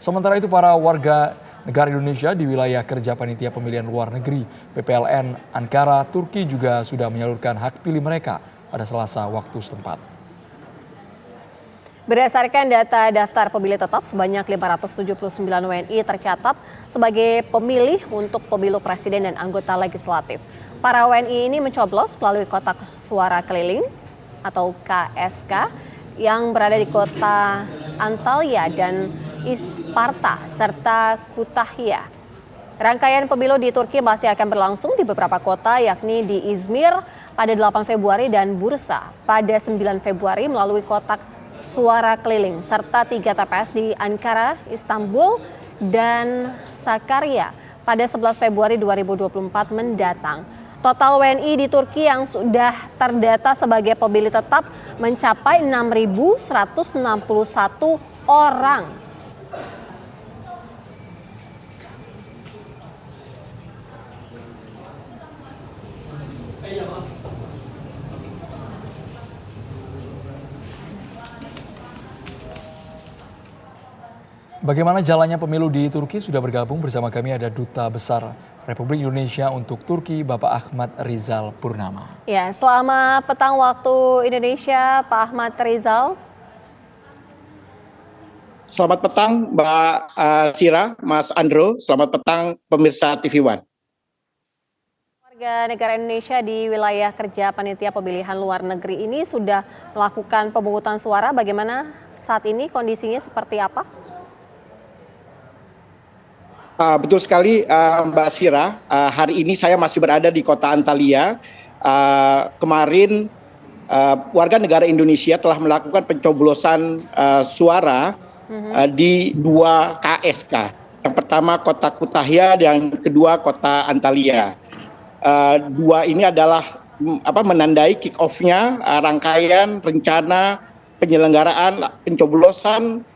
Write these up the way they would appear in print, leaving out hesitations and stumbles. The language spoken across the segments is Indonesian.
Sementara itu para warga negara Indonesia di wilayah kerja panitia pemilihan luar negeri PPLN Ankara, Turki juga sudah menyalurkan hak pilih mereka pada Selasa waktu setempat. Berdasarkan data daftar pemilih tetap, sebanyak 579 WNI tercatat sebagai pemilih untuk pemilu presiden dan anggota legislatif. Para WNI ini mencoblos melalui kotak suara keliling atau KSK yang berada di kota Antalya dan Isparta serta Kütahya. Rangkaian pemilu di Turki masih akan berlangsung di beberapa kota, yakni di Izmir pada 8 Februari dan Bursa pada 9 Februari melalui kotak suara keliling, serta 3 TPS di Ankara, Istanbul, dan Sakarya pada 11 Februari 2024 mendatang. Total WNI di Turki yang sudah terdata sebagai pemilih tetap mencapai 6.161 orang. Bagaimana jalannya pemilu di Turki? Sudah bergabung bersama kami ada Duta Besar Republik Indonesia untuk Turki, Bapak Ahmad Rizal Purnama. Ya, selamat petang waktu Indonesia, Pak Ahmad Rizal. Selamat petang, Mbak Sira, Mas Andro. Selamat petang, pemirsa TV One. Warga negara Indonesia di wilayah kerja panitia pemilihan luar negeri ini sudah melakukan pemungutan suara. Bagaimana saat ini kondisinya seperti apa? Betul sekali, Mbak Sira. Hari ini saya masih berada di kota Antalya. Kemarin warga negara Indonesia telah melakukan pencoblosan suara di 2 KSK. Yang pertama kota Kütahya, yang kedua kota Antalya. Dua ini adalah menandai kick off-nya rangkaian rencana penyelenggaraan pencoblosan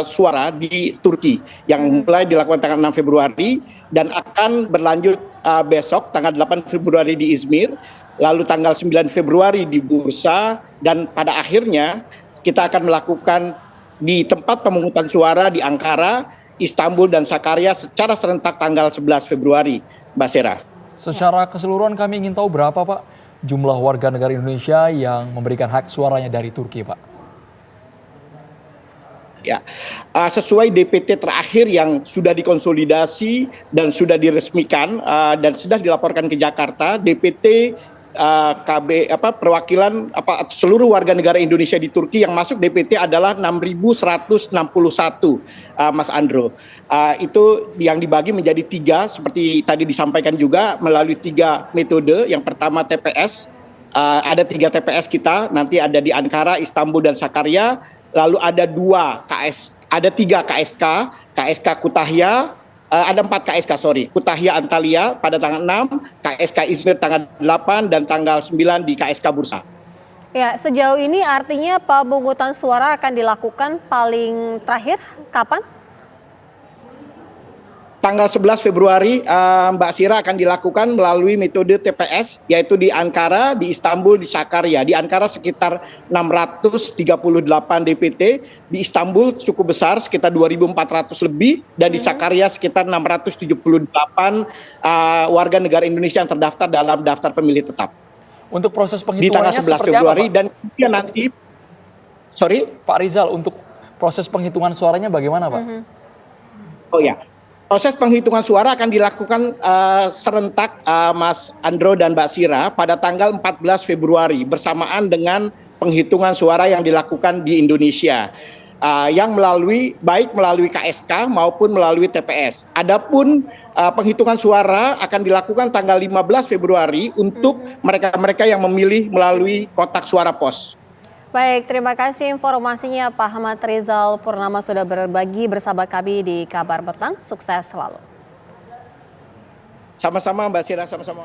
suara di Turki yang mulai dilakukan tanggal 6 Februari dan akan berlanjut besok tanggal 8 Februari di Izmir, lalu tanggal 9 Februari di Bursa, dan pada akhirnya kita akan melakukan di tempat pemungutan suara di Ankara, Istanbul, dan Sakarya secara serentak tanggal 11 Februari, Mbak Sera. Secara keseluruhan kami ingin tahu berapa Pak jumlah warga negara Indonesia yang memberikan hak suaranya dari Turki, Pak? Ya, sesuai DPT terakhir yang sudah dikonsolidasi dan sudah diresmikan dan sudah dilaporkan ke Jakarta, DPT perwakilan seluruh warga negara Indonesia di Turki yang masuk DPT adalah 6.161, Mas Andro. Itu yang dibagi menjadi 3 seperti tadi disampaikan juga melalui 3 metode. Yang pertama TPS, ada 3 TPS kita, nanti ada di Ankara, Istanbul, dan Sakarya. Lalu ada 3 KSK, KSK Kütahya, ada 4 KSK, Kütahya Antalya pada tanggal 6, KSK Izmir tanggal 8, dan tanggal 9 di KSK Bursa. Ya, sejauh ini artinya pemungutan suara akan dilakukan paling terakhir kapan? Tanggal 11 Februari, Mbak Sira, akan dilakukan melalui metode TPS, yaitu di Ankara, di Istanbul, di Sakarya. Di Ankara sekitar 638 DPT, di Istanbul cukup besar sekitar 2.400 lebih, dan di Sakarya sekitar 678 warga negara Indonesia yang terdaftar dalam daftar pemilih tetap. Untuk proses Di tanggal penghitungannya 11 seperti Februari, apa, Pak? dan kemudian nanti, Pak Rizal, untuk proses penghitungan suaranya bagaimana, Pak? Oh ya. Proses penghitungan suara akan dilakukan serentak, Mas Andro dan Mbak Sira, pada tanggal 14 Februari bersamaan dengan penghitungan suara yang dilakukan di Indonesia, yang baik melalui KSK maupun melalui TPS. Adapun penghitungan suara akan dilakukan tanggal 15 Februari untuk mereka-mereka yang memilih melalui kotak suara pos. Baik, terima kasih informasinya Pak Ahmad Rizal Purnama sudah berbagi bersama kami di Kabar Petang. Sukses selalu. Sama-sama Mbak Sira, sama-sama.